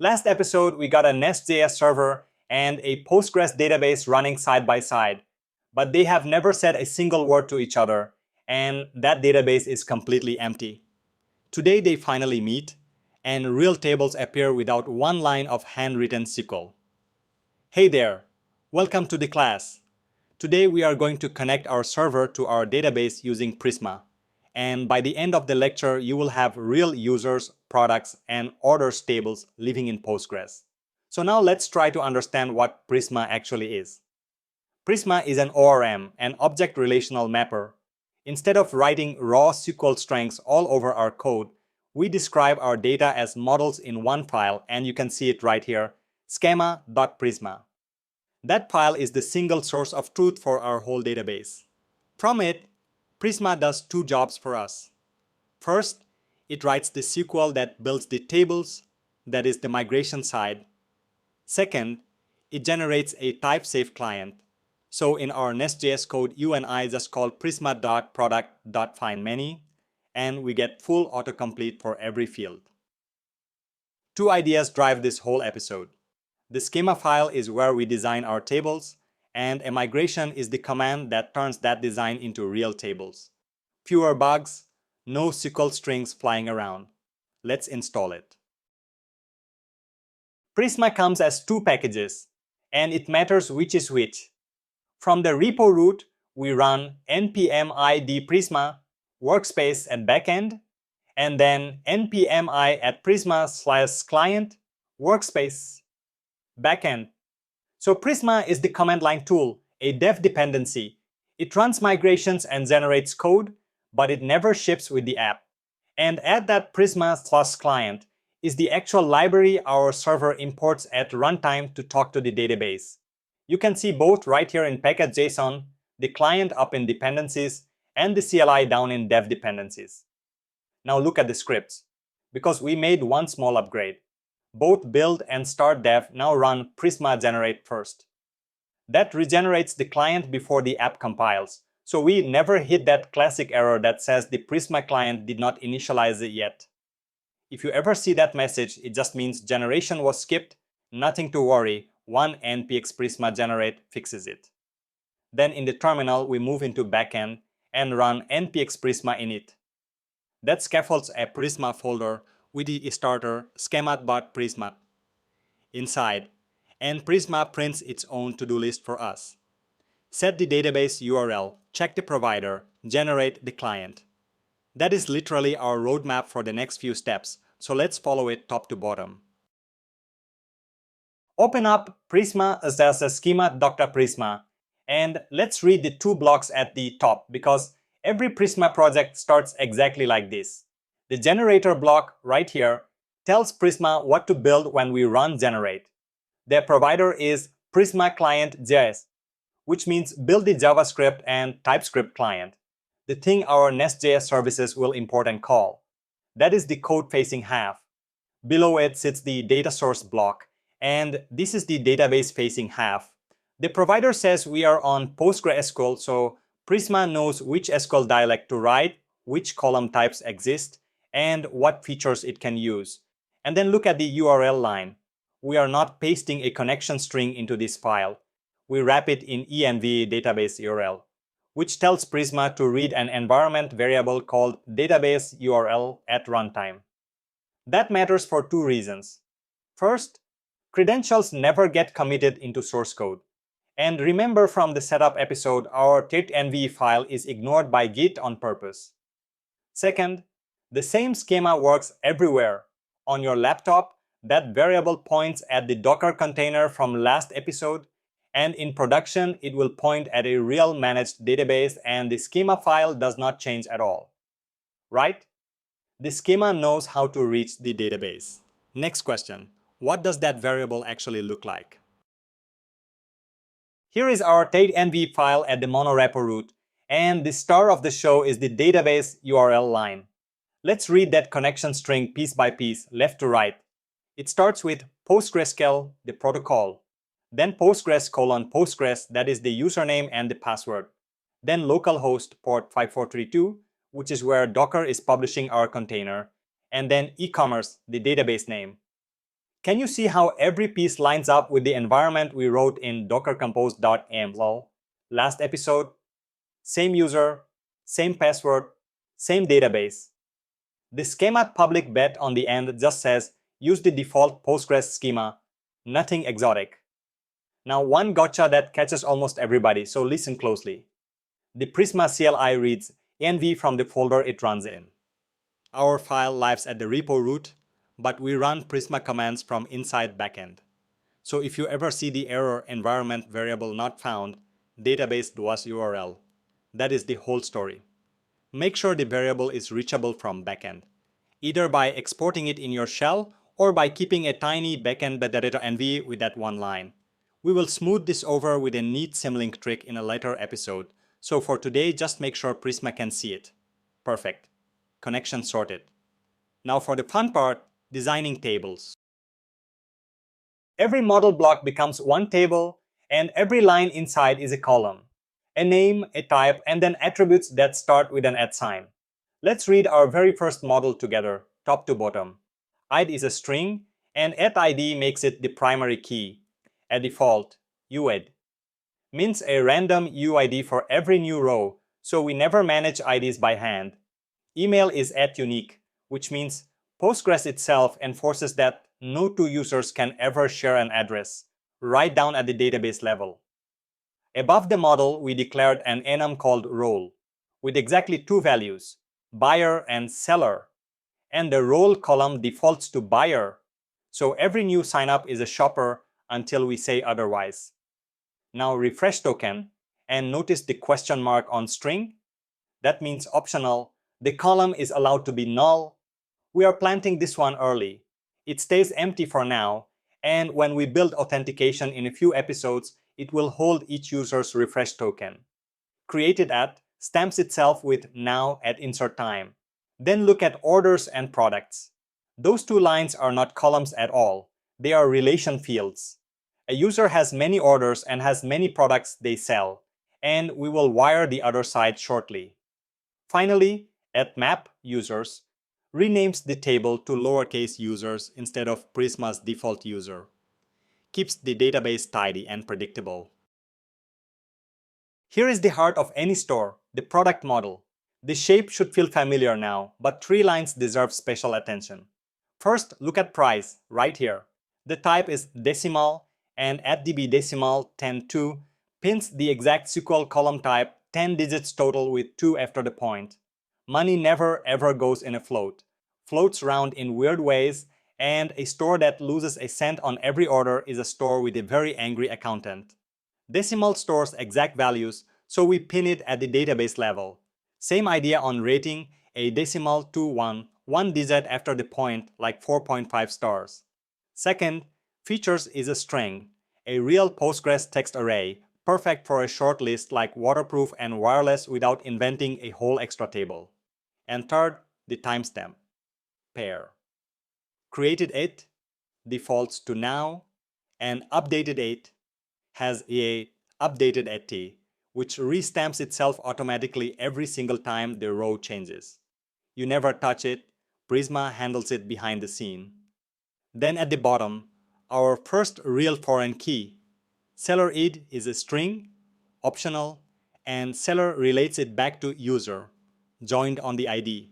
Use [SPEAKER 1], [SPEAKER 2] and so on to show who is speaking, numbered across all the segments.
[SPEAKER 1] Last episode, we got a NestJS server and a Postgres database running side by side, but they have never said a single word to each other, and that database is completely empty. Today, they finally meet, and real tables appear without one line of handwritten SQL. Hey there, welcome to the class. Today, we are going to connect our server to our database using Prisma. And by the end of the lecture, you will have real users, products, and orders tables living in Postgres. So now let's try to understand what Prisma actually is. Prisma is an ORM, an object relational mapper. Instead of writing raw SQL strings all over our code, we describe our data as models in one file, and you can see it right here, schema.prisma. That file is the single source of truth for our whole database. From it, Prisma does two jobs for us. First, it writes the SQL that builds the tables, that is the migration side. Second, it generates a type-safe client. So in our NestJS code, you and I just call prisma.product.findMany, and we get full autocomplete for every field. Two ideas drive this whole episode. The schema file is where we design our tables, and a migration is the command that turns that design into real tables. Fewer bugs, no SQL strings flying around. Let's install it. Prisma comes as two packages, and it matters which is which. From the repo root, we run npm id prisma workspace at backend, and then npm I at prisma/client workspace backend. So Prisma is the command line tool, a dev dependency. It runs migrations and generates code, but it never ships with the app. And at that Prisma/client is the actual library our server imports at runtime to talk to the database. You can see both right here in package.json, the client up in dependencies, and the CLI down in dev dependencies. Now look at the scripts. Because we made one small upgrade. Both build and start dev now run Prisma generate first. That regenerates the client before the app compiles. So we never hit that classic error that says the Prisma client did not initialize it yet. If you ever see that message, it just means generation was skipped. Nothing to worry, one npx prisma generate fixes it. Then in the terminal, we move into backend and run npx prisma init. That scaffolds a Prisma folder with the starter schema.prisma inside, and Prisma prints its own to-do list for us. Set the database URL, check the provider, generate the client. That is literally our roadmap for the next few steps, so let's follow it top to bottom. Open up Prisma as a schema.prisma, and let's read the two blocks at the top because every Prisma project starts exactly like this. The generator block right here tells Prisma what to build when we run generate. Their provider is Prisma client.js, which means build the JavaScript and TypeScript client, the thing our NestJS services will import and call. That is the code-facing half. Below it sits the data source block, and this is the database-facing half. The provider says we are on PostgreSQL, so Prisma knows which SQL dialect to write, which column types exist, and what features it can use. And then look at the URL line. We are not pasting a connection string into this file. We wrap it in env database URL, which tells Prisma to read an environment variable called database URL at runtime. That matters for two reasons. First, credentials never get committed into source code. And remember from the setup episode, our .env file is ignored by Git on purpose. Second, the same schema works everywhere. On your laptop, that variable points at the Docker container from last episode, and in production, it will point at a real managed database, and the schema file does not change at all. Right? The schema knows how to reach the database. Next question. What does that variable actually look like? Here is our .env file at the monorepo root, and the star of the show is the database URL line. Let's read that connection string piece by piece, left to right. It starts with PostgreSQL, the protocol. Then Postgres:/Postgres, that is the username and the password. Then localhost port 5432, which is where Docker is publishing our container. And then e-commerce, the database name. Can you see how every piece lines up with the environment we wrote in dockercompose.am last episode? Same user, same password, same database. The schema public bet on the end just says use the default Postgres schema, nothing exotic. Now one gotcha that catches almost everybody, so listen closely. The Prisma CLI reads env from the folder it runs in. Our file lives at the repo root, but we run Prisma commands from inside backend. So if you ever see the error environment variable not found, database was URL. That is the whole story. Make sure the variable is reachable from backend, either by exporting it in your shell or by keeping a tiny backend metadata env with that one line. We will smooth this over with a neat symlink trick in a later episode, so for today just make sure Prisma can see it. Perfect. Connection sorted. Now for the fun part, designing tables. Every model block becomes one table, and every line inside is a column. A name, a type, and then attributes that start with an @ sign. Let's read our very first model together, top to bottom. id is a string, and @id makes it the primary key. A default, uid, means a random uid for every new row, so we never manage IDs by hand. Email is @unique, which means Postgres itself enforces that no two users can ever share an address, right down at the database level. Above the model, we declared an enum called role, with exactly two values, buyer and seller. And the role column defaults to buyer, so every new signup is a shopper until we say otherwise. Now refresh token, and notice the question mark on string. That means optional. The column is allowed to be null. We are planting this one early. It stays empty for now, and when we build authentication in a few episodes, it will hold each user's refresh token. Created at stamps itself with now at insert time. Then look at orders and products. Those two lines are not columns at all. They are relation fields. A user has many orders and has many products they sell, and we will wire the other side shortly. Finally, @map users renames the table to lowercase users instead of Prisma's default user. Keeps the database tidy and predictable. Here is the heart of any store, the product model. The shape should feel familiar now, but three lines deserve special attention. First, look at price, right here. The type is decimal, and @db decimal 10.2 pins the exact SQL column type 10 digits total with 2 after the point. Money never ever goes in a float. Floats round in weird ways, and a store that loses a cent on every order is a store with a very angry accountant. Decimal stores exact values, so we pin it at the database level. Same idea on rating, a decimal to 1 digit after the point, like 4.5 stars. Second, features is a string, a real Postgres text array, perfect for a short list like waterproof and wireless without inventing a whole extra table. And third, the timestamp, pair. Created 8 defaults to now, and updated 8 has a updated @t, which restamps itself automatically every single time the row changes. You never touch it, Prisma handles it behind the scene. Then at the bottom, our first real foreign key. Seller id is a string, optional, and seller relates it back to user, joined on the ID.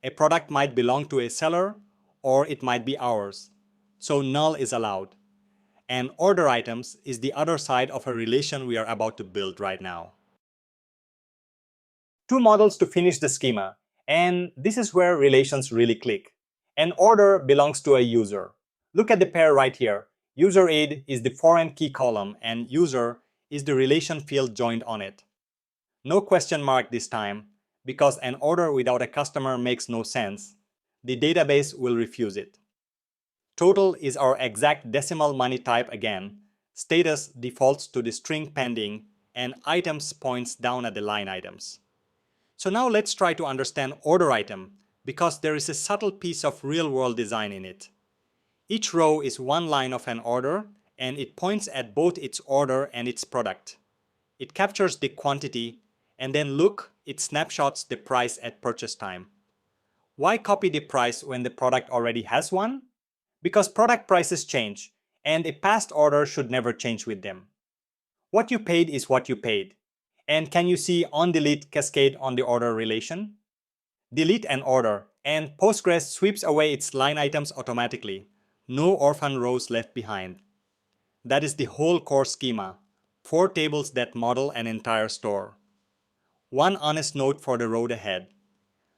[SPEAKER 1] A product might belong to a seller, or it might be ours, so null is allowed. And order items is the other side of a relation we are about to build right now. Two models to finish the schema, and this is where relations really click. An order belongs to a user. Look at the pair right here. User id is the foreign key column, and user is the relation field joined on it. No question mark this time, because an order without a customer makes no sense. The database will refuse it. Total is our exact decimal money type again. Status defaults to the string pending, and items points down at the line items. So now let's try to understand order item, because there is a subtle piece of real-world design in it. Each row is one line of an order, and it points at both its order and its product. It captures the quantity, and then look, it snapshots the price at purchase time. Why copy the price when the product already has one? Because product prices change, and a past order should never change with them. What you paid is what you paid. And can you see onDelete cascade on the order relation? Delete an order, and Postgres sweeps away its line items automatically. No orphan rows left behind. That is the whole core schema. 4 tables that model an entire store. One honest note for the road ahead.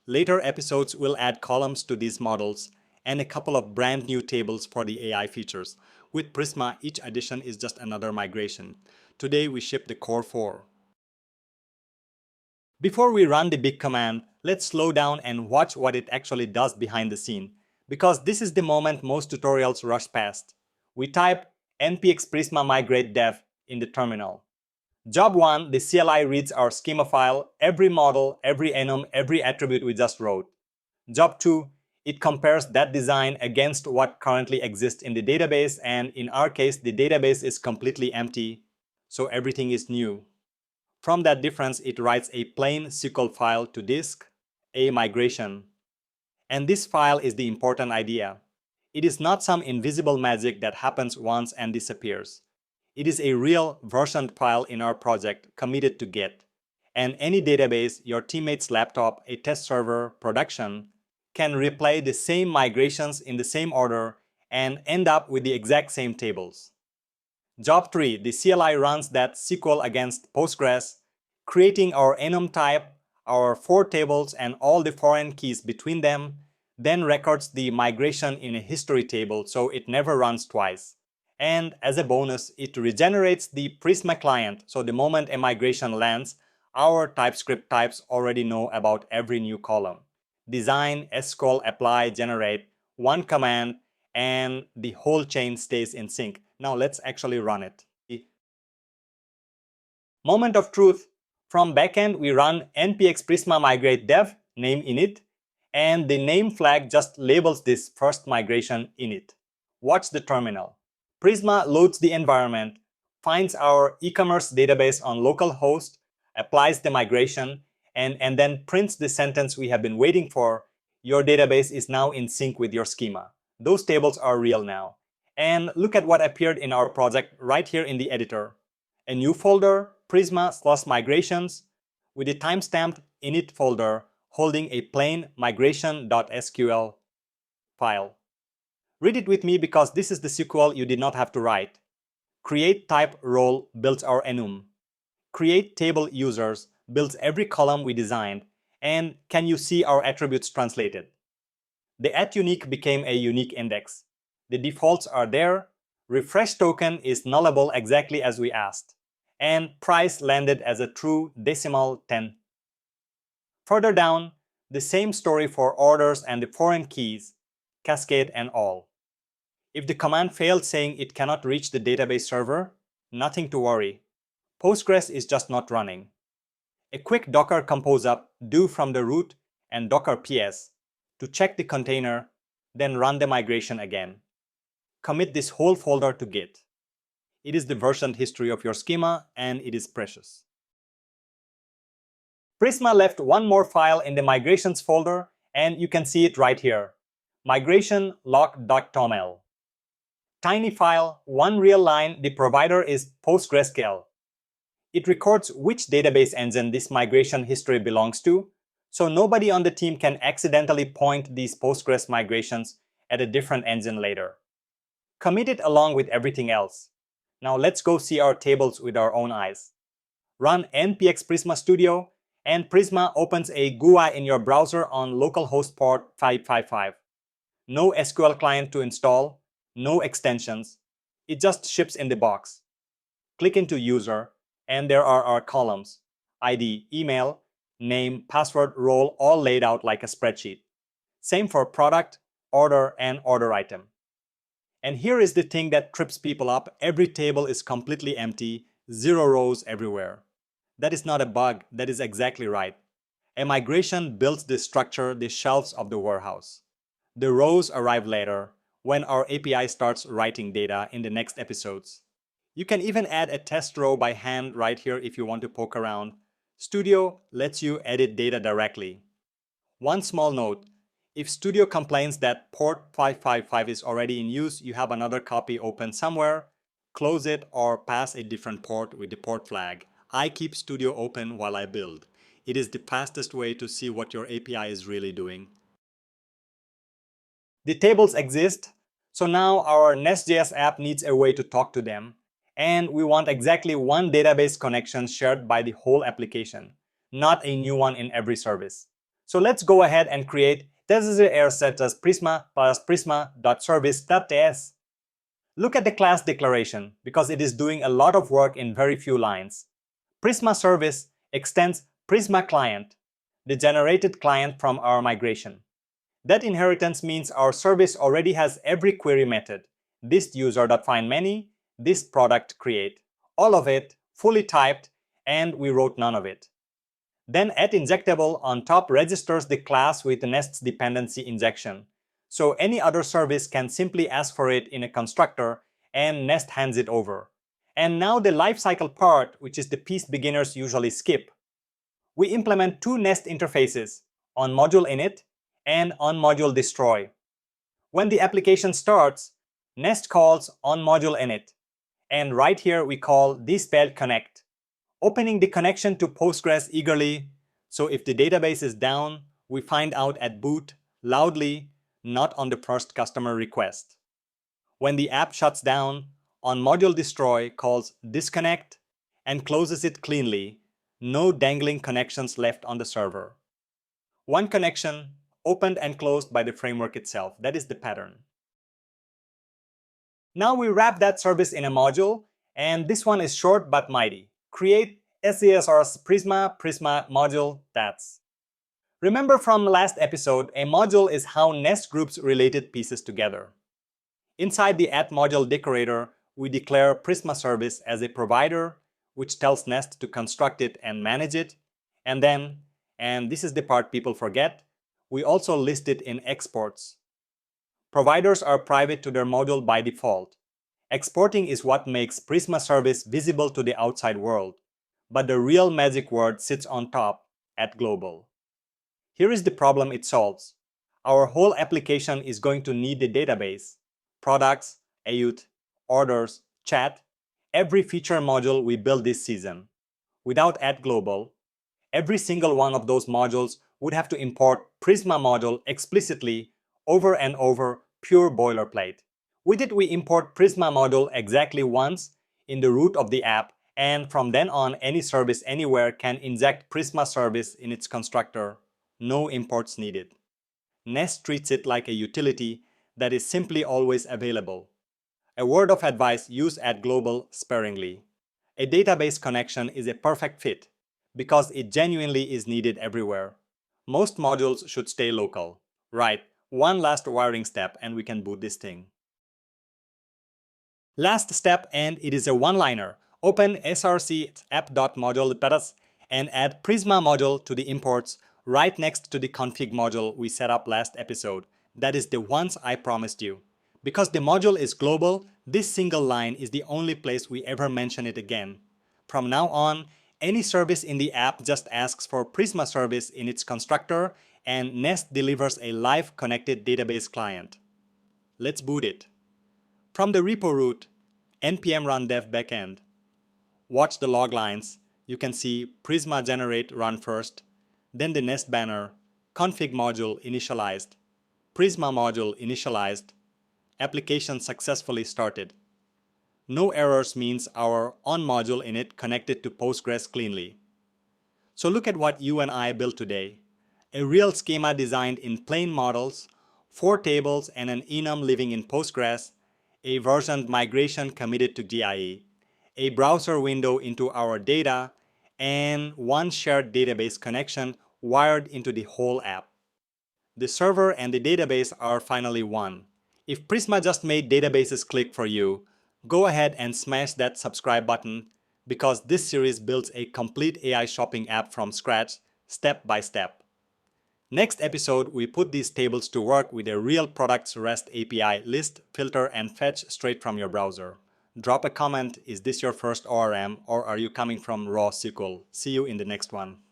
[SPEAKER 1] Later episodes will add columns to these models and a couple of brand new tables for the AI features. With Prisma, each addition is just another migration. Today we ship the core 4. Before we run the big command, let's slow down and watch what it actually does behind the scene, because this is the moment most tutorials rush past. We type npx prisma migrate dev in the terminal. Job 1, the CLI reads our schema file, every model, every enum, every attribute we just wrote. Job 2, it compares that design against what currently exists in the database, and in our case, the database is completely empty, so everything is new. From that difference, it writes a plain SQL file to disk, a migration. And this file is the important idea. It is not some invisible magic that happens once and disappears. It is a real versioned file in our project committed to Git. And any database, your teammate's laptop, a test server, production, can replay the same migrations in the same order and end up with the exact same tables. Job 3, the CLI runs that SQL against Postgres, creating our enum type, our 4 tables and all the foreign keys between them, then records the migration in a history table so it never runs twice. And as a bonus, it regenerates the Prisma client, so the moment a migration lands, our TypeScript types already know about every new column. Design, SQL, apply, generate, one command, and the whole chain stays in sync. Now let's actually run it. Moment of truth. From backend, we run npx prisma migrate dev, name init, and the name flag just labels this first migration init. Watch the terminal. Prisma loads the environment, finds our e-commerce database on localhost, applies the migration, and then prints the sentence we have been waiting for. Your database is now in sync with your schema. Those tables are real now. And look at what appeared in our project right here in the editor. A new folder, Prisma/migrations, with a timestamped init folder holding a plain migration.sql file. Read it with me because this is the SQL you did not have to write. Create type role builds our enum. Create table users builds every column we designed. And can you see our attributes translated? The @unique became a unique index. The defaults are there. Refresh token is nullable exactly as we asked. And price landed as a true decimal 10. Further down, the same story for orders and the foreign keys, cascade and all. If the command failed saying it cannot reach the database server, nothing to worry. Postgres is just not running. A quick docker compose up, do from the root, and docker ps to check the container, then run the migration again. Commit this whole folder to Git. It is the versioned history of your schema, and it is precious. Prisma left one more file in the migrations folder, and you can see it right here. Migration lock.toml. Tiny file, one real line, the provider is PostgreSQL. It records which database engine this migration history belongs to, so nobody on the team can accidentally point these Postgres migrations at a different engine later. Commit it along with everything else. Now let's go see our tables with our own eyes. Run npx prisma studio, and Prisma opens a GUI in your browser on localhost port 555. No SQL client to install, no extensions. It just ships in the box. Click into user, and there are our columns: ID, email, name, password, role, all laid out like a spreadsheet. Same for product, order, and order item. And here is the thing that trips people up. Every table is completely empty, 0 rows everywhere. That is not a bug, that is exactly right. A migration builds the structure, the shelves of the warehouse. The rows arrive later, when our API starts writing data in the next episodes. You can even add a test row by hand right here if you want to poke around. Studio lets you edit data directly. One small note: If Studio complains that port 555 is already in use, you have another copy open somewhere, close it or pass a different port with the port flag. I keep Studio open while I build. It is the fastest way to see what your API is really doing. The tables exist, so now our NestJS app needs a way to talk to them. And we want exactly one database connection shared by the whole application, not a new one in every service. So let's go ahead and create error such as Prisma plus prisma.service.js. Look at the class declaration because it is doing a lot of work in very few lines. Prisma service extends Prisma client, the generated client from our migration. That inheritance means our service already has every query method. This user.findMany, this product create. All of it fully typed, and we wrote none of it. Then at injectable on top registers the class with Nest's dependency injection. So any other service can simply ask for it in a constructor and Nest hands it over. And now the lifecycle part, which is the piece beginners usually skip. We implement two Nest interfaces, onModuleInit and onModuleDestroy. When the application starts, Nest calls onModuleInit. And right here we call thisPairConnect, opening the connection to Postgres eagerly, so if the database is down, we find out at boot, loudly, not on the first customer request. When the app shuts down, onModuleDestroy calls disconnect and closes it cleanly, no dangling connections left on the server. One connection, opened and closed by the framework itself. That is the pattern. Now we wrap that service in a module, and this one is short but mighty. Create SESR's Prisma module that's. Remember from last episode, a module is how Nest groups related pieces together. Inside the @module decorator, we declare Prisma service as a provider, which tells Nest to construct it and manage it. And then, and this is the part people forget, we also list it in exports. Providers are private to their module by default. Exporting is what makes Prisma service visible to the outside world. But the real magic word sits on top, at global. Here is the problem it solves. Our whole application is going to need the database, products, AUT, orders, chat, every feature module we build this season. Without @global, every single one of those modules would have to import Prisma module explicitly over and over, pure boilerplate. With it, we import Prisma module exactly once in the root of the app, and from then on, any service anywhere can inject Prisma service in its constructor. No imports needed. Nest treats it like a utility that is simply always available. A word of advice, use @global sparingly. A database connection is a perfect fit because it genuinely is needed everywhere. Most modules should stay local. Right, one last wiring step and we can boot this thing. Last step, and it is a one-liner. Open src app.module and add Prisma module to the imports right next to the config module we set up last episode. That is the ones I promised you. Because the module is global, this single line is the only place we ever mention it again. From now on, any service in the app just asks for Prisma service in its constructor, and Nest delivers a live connected database client. Let's boot it. From the repo root, npm run dev backend. Watch the log lines. You can see Prisma generate run first, then the Nest banner, config module initialized, Prisma module initialized, application successfully started. No errors means our onModuleInit connected to Postgres cleanly. So look at what you and I built today. A real schema designed in plain models, 4 tables and an enum living in Postgres, a versioned migration committed to GIE, a browser window into our data, and one shared database connection wired into the whole app. The server and the database are finally one. If Prisma just made databases click for you, go ahead and smash that subscribe button because this series builds a complete AI shopping app from scratch, step by step. Next episode, we put these tables to work with a real products REST API list, filter, and fetch straight from your browser. Drop a comment, is this your first ORM or are you coming from raw SQL? See you in the next one.